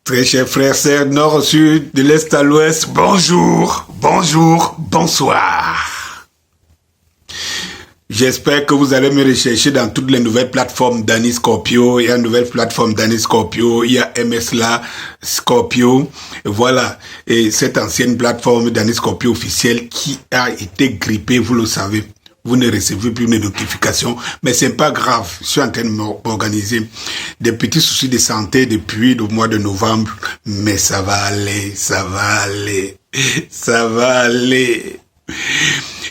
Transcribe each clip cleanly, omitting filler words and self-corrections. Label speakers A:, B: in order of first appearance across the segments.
A: Très chers frères, sœurs, nord au sud, de l'est à l'ouest, bonjour, bonjour, bonsoir. J'espère que vous allez me rechercher dans toutes les nouvelles plateformes d'Annie Scorpio. Il y a une nouvelle plateforme d'Annie Scorpio, il y a MSLA Scorpio. Voilà, et cette ancienne plateforme d'Annie Scorpio officielle qui a été grippée, vous le savez. Vous ne recevez plus de notifications, mais c'est pas grave. Je suis en train de m'organiser. Des petits soucis de santé depuis le mois de novembre, mais ça va aller, ça va aller, ça va aller.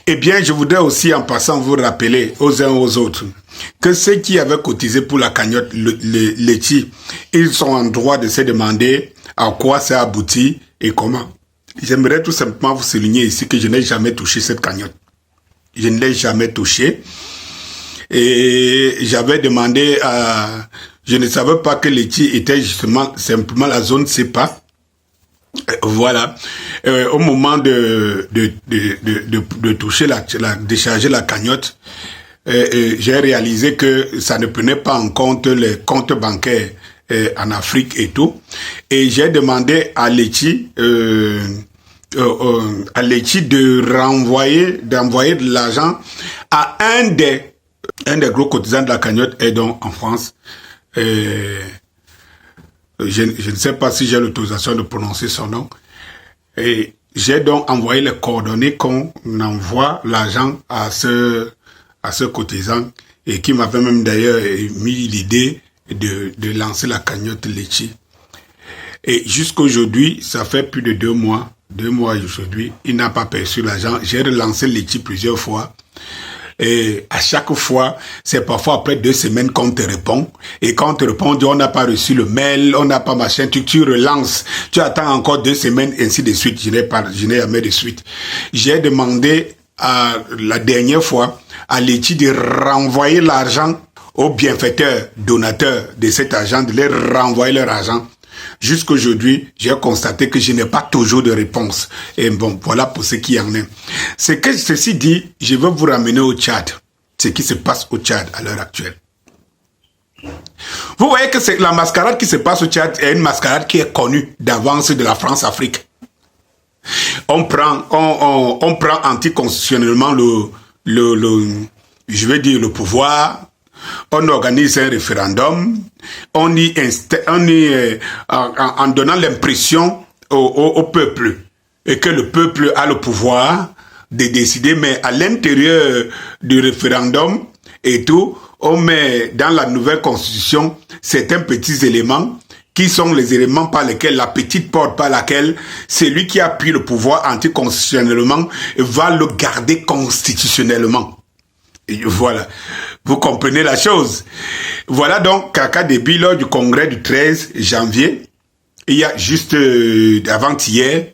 A: Eh bien, je voudrais aussi en passant vous rappeler aux uns aux autres que ceux qui avaient cotisé pour la cagnotte Letchi, ils sont en droit de se demander à quoi ça aboutit et comment. J'aimerais tout simplement vous souligner ici que je n'ai jamais touché cette cagnotte. Je ne l'ai jamais touché. Et j'avais demandé à... Je ne savais pas que Letchi était justement simplement la zone CEPA. Voilà. Au moment de toucher décharger la cagnotte, j'ai réalisé que ça ne prenait pas en compte les comptes bancaires en Afrique et tout. Et j'ai demandé à Letchi... d'envoyer de l'argent à un des gros cotisants de la cagnotte et donc en France. Je ne sais pas si j'ai l'autorisation de prononcer son nom. Et j'ai donc envoyé les coordonnées qu'on envoie l'argent à ce cotisant et qui m'avait même d'ailleurs mis l'idée de lancer la cagnotte Letchi. Et jusqu'aujourd'hui, ça fait plus de 2 mois. 2 mois aujourd'hui, il n'a pas perçu l'argent. J'ai relancé Letchi plusieurs fois. Et à chaque fois, c'est parfois après 2 semaines qu'on te répond. Et quand on te répond, on dit, on n'a pas reçu le mail, on n'a pas machin, tu relances. Tu attends encore 2 semaines, ainsi de suite. Je n'ai jamais de suite. J'ai demandé la dernière fois à Letchi de renvoyer l'argent aux bienfaiteurs, donateurs de cet argent, de leur renvoyer leur argent. Jusqu'aujourd'hui, j'ai constaté que je n'ai pas toujours de réponse. Et bon, voilà pour ce qui en est. Ceci dit, je veux vous ramener au Tchad. Ce qui se passe au Tchad à l'heure actuelle. Vous voyez que la mascarade qui se passe au Tchad est une mascarade qui est connue d'avance de la France-Afrique. On prend anticonstitutionnellement le pouvoir. On organise un référendum, en donnant l'impression au peuple et que le peuple a le pouvoir de décider, mais à l'intérieur du référendum et tout, on met dans la nouvelle constitution certains petits éléments qui sont les éléments par lesquels, la petite porte par laquelle celui qui a pris le pouvoir anticonstitutionnellement va le garder constitutionnellement. Et voilà, vous comprenez la chose. Voilà donc Kaka Déby lors du congrès du 13 janvier, il y a juste avant-hier,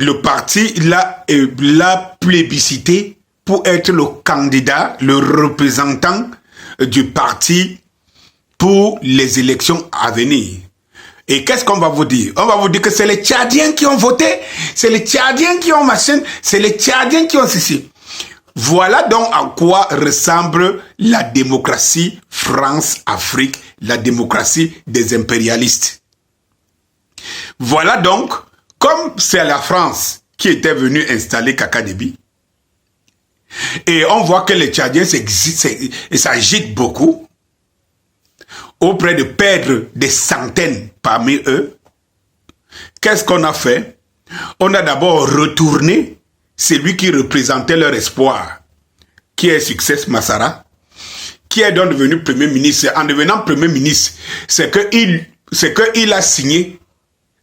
A: le parti l'a plébiscité pour être le candidat, le représentant du parti pour les élections à venir. Et qu'est-ce qu'on va vous dire? On va vous dire que c'est les Tchadiens qui ont voté, c'est les Tchadiens qui ont machin, c'est les Tchadiens qui ont ceci. Voilà donc à quoi ressemble la démocratie France-Afrique, la démocratie des impérialistes. Voilà donc, comme c'est la France qui était venue installer Kaka Déby, et on voit que les Tchadiens s'agitent beaucoup, auprès de perdre des centaines parmi eux. Qu'est-ce qu'on a fait? On a d'abord retourné celui qui représentait leur espoir, qui est Succès Masara, qui est donc devenu Premier ministre. En devenant Premier ministre, c'est qu'il a signé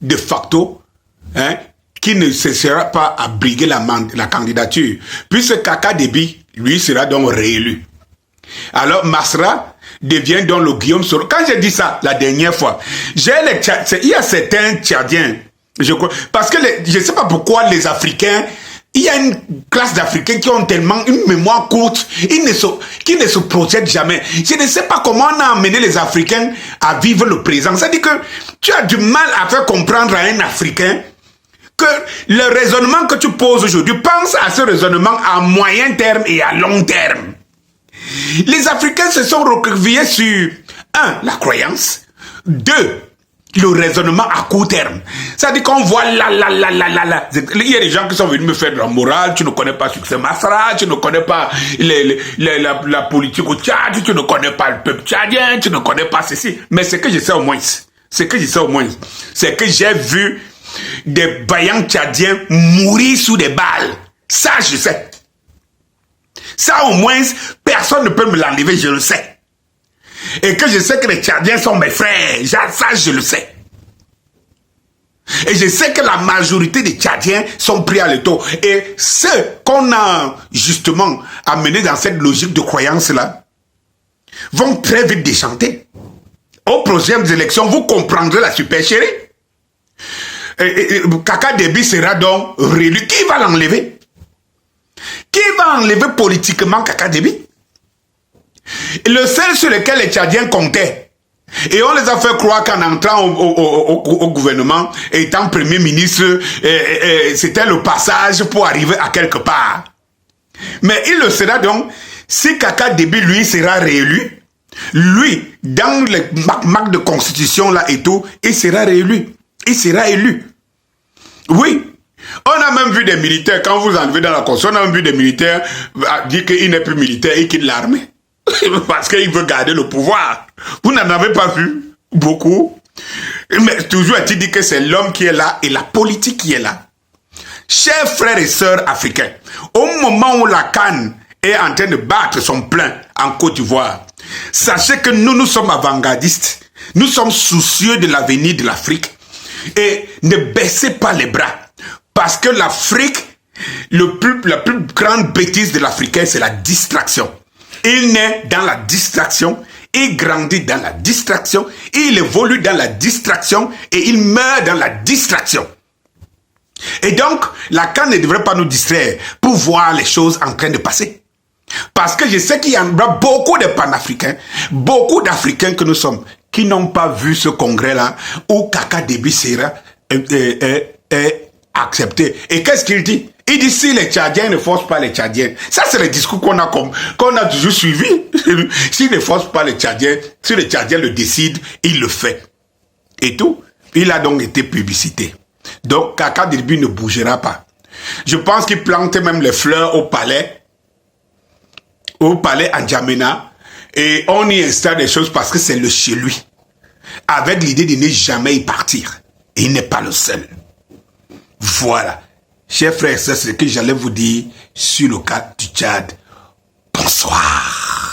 A: de facto, qui ne cessera pas à briguer la candidature, puisque Kaka Déby, lui, sera donc réélu. Alors Masra devient donc le Guillaume Soro. Quand j'ai dit ça la dernière fois, il y a certains Tchadiens, je crois, parce que je ne sais pas pourquoi les Africains, il y a une classe d'Africains qui ont tellement une mémoire courte, qui ne se projettent jamais. Je ne sais pas comment on a amené les Africains à vivre le présent. C'est-à-dire que tu as du mal à faire comprendre à un Africain que le raisonnement que tu poses aujourd'hui, pense à ce raisonnement à moyen terme et à long terme. Les Africains se sont recroquevillés sur 1. La croyance, 2. le raisonnement à court terme. Ça dit qu'on voit là. Il y a des gens qui sont venus me faire de la morale, tu ne connais pas Succès Masra, tu ne connais pas la politique au Tchad, tu ne connais pas le peuple tchadien, tu ne connais pas ceci. Mais ce que je sais au moins, c'est que j'ai vu des vaillants tchadiens mourir sous des balles. Ça, je sais. Ça, au moins, personne ne peut me l'enlever, je le sais. Et que je sais que les Tchadiens sont mes frères. Ça, je le sais. Et je sais que la majorité des Tchadiens sont pris à l'étau. Et ceux qu'on a justement amenés dans cette logique de croyance-là vont très vite déchanter. Aux prochaines élections, vous comprendrez la supercherie. Kaka Déby sera donc réélu. Qui va l'enlever? Qui va enlever politiquement Kaka Déby? Le seul sur lequel les Tchadiens comptaient, et on les a fait croire qu'en entrant au gouvernement, étant premier ministre, c'était le passage pour arriver à quelque part. Mais il le sera donc, si Kaka Déby, lui, sera réélu, lui, dans les marques de constitution là et tout, il sera réélu. Il sera élu. Oui. On a même vu des militaires, quand vous enlevez dans la constitution, on a même vu des militaires dire qu'il n'est plus militaire et qu'il l'armée. Parce qu'il veut garder le pouvoir. Vous n'en avez pas vu beaucoup. Mais toujours est-il dit que c'est l'homme qui est là et la politique qui est là. Chers frères et sœurs africains, au moment où la CAN est en train de battre son plein en Côte d'Ivoire, sachez que nous sommes avant-gardistes. Nous sommes soucieux de l'avenir de l'Afrique. Et ne baissez pas les bras. Parce que l'Afrique, la plus grande bêtise de l'Africain, c'est la distraction. Il naît dans la distraction, il grandit dans la distraction, il évolue dans la distraction et il meurt dans la distraction. Et donc, la CAN ne devrait pas nous distraire pour voir les choses en train de passer. Parce que je sais qu'il y en a beaucoup de panafricains, beaucoup d'Africains que nous sommes, qui n'ont pas vu ce congrès-là où Kaka Déby sera accepté. Et qu'est-ce qu'il dit? Il dit si les Tchadiens ne forcent pas les Tchadiens. Ça, c'est le discours qu'on a toujours suivi. S'ils ne forcent pas les Tchadiens, si les Tchadiens le décident, il le fait. Et tout. Il a donc été publicité. Donc, Kaka Déby ne bougera pas. Je pense qu'il plante même les fleurs au palais en Djamena. Et on y installe des choses parce que c'est le chez lui. Avec l'idée de ne jamais y partir. Et il n'est pas le seul. Voilà. Chers frères, c'est ce que j'allais vous dire sur le cas du Tchad. Bonsoir.